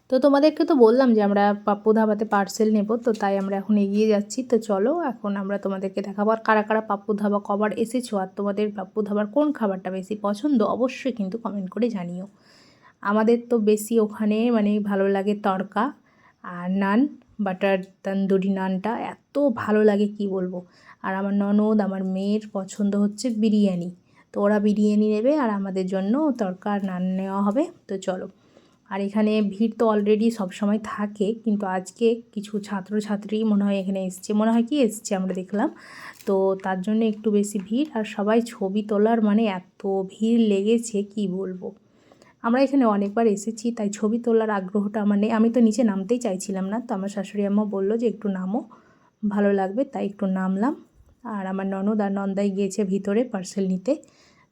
তো তোমাদেরকে তো বললাম যে আমরা পাপ্পু ধাবাতে পার্সেল নেব, তো তাই আমরা এখন এগিয়ে যাচ্ছি। তো চলো এখন আমরা তোমাদেরকে দেখাবো আর কারা কারা পাপ্পু ধাবা কবার এসেছো আর তোমাদের পাপ্পু ধাবার কোন খাবারটা বেশি পছন্দ অবশ্যই কিন্তু কমেন্ট করে জানিও। আমাদের তো বেশি ওখানে মানে ভালো লাগে তড়কা আর নান, বাটার তন্দুরি নানটা এত ভালো লাগে কি বলবো। আর আমার ননদ আমার মেয়ের পছন্দ হচ্ছে বিরিয়ানি, তো ওরা বিরিয়ানি নেবে আর আমাদের জন্য তড়কা আর নান নেওয়া হবে। তো চলো। আর এখানে ভিড় তো অলরেডি সবসময় থাকে, কিন্তু আজকে কিছু ছাত্রছাত্রী মনে হয় এখানে এসছে, মনে হয় কি এসছে আমরা দেখলাম, তো তার জন্য একটু বেশি ভিড়। আর সবাই ছবি তোলার মানে এত ভিড় লেগেছে কি বলবো। আমরা এখানে অনেকবার এসেছি তাই ছবি তোলার আগ্রহটা আমার নেই, আমি তো নিচে নামতেই চাইছিলাম না, তো আমার শাশুড়ি আম্মা বললো যে একটু নামো ভালো লাগবে, তাই একটু নামলাম। আর আমার ননদ আর নন্দাই গিয়েছে ভিতরে পার্সেল নিতে,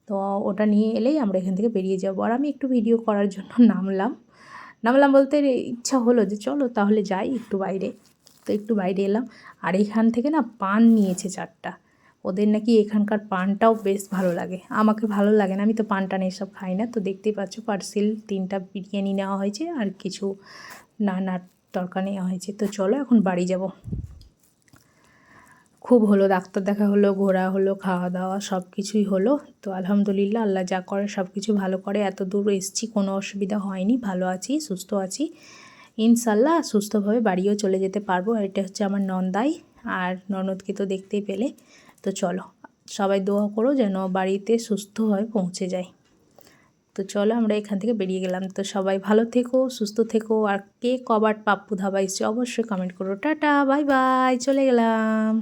তো ওটা নিয়ে এলেই আমরা এখান থেকে বেরিয়ে যাবো। আর আমি একটু ভিডিও করার জন্য নামলাম বলতে ইচ্ছা হলো যে চলো তাহলে যাই একটু বাইরে। তো একটু বাইরে এলাম। আর এখান থেকে না পান নিয়েছে 4টা, ওদের নাকি এখানকার পানটাও বেশ ভালো লাগে, আমাকে ভালো লাগে না, আমি তো পান টান এসব খাই না। তো দেখতেই পাচ্ছ পার্সেল 3টা বিরিয়ানি নেওয়া হয়েছে আর কিছু নান আর তরকা নেওয়া হয়েছে। তো চলো এখন বাড়ি যাব। খুব হলো, ডাক্তার দেখা হলো, ঘোরা হলো, খাওয়া দাওয়া সব কিছুই হলো। তো আলহামদুলিল্লাহ আল্লাহ যা করে সব কিছু ভালো করে, এত দূর এসেছি কোনো অসুবিধা হয়নি, ভালো আছি সুস্থ আছি ইনশাল্লাহ, সুস্থভাবে বাড়িও চলে যেতে পারবো। আর এটা হচ্ছে আমার নন্দাই আর ননদকে তো দেখতেই পেলে। তো চলো সবাই দোয়া করো যেন বাড়িতে সুস্থভাবে পৌঁছে যায়। তো চলো আমরা এখান থেকে বেরিয়ে গেলাম। তো সবাই ভালো থেকো, সুস্থ থেকো। আর কে কবার পাপ্পু ধাবা এসছে অবশ্যই কমেন্ট করো। টাটা, বাই বাই, চলে গেলাম।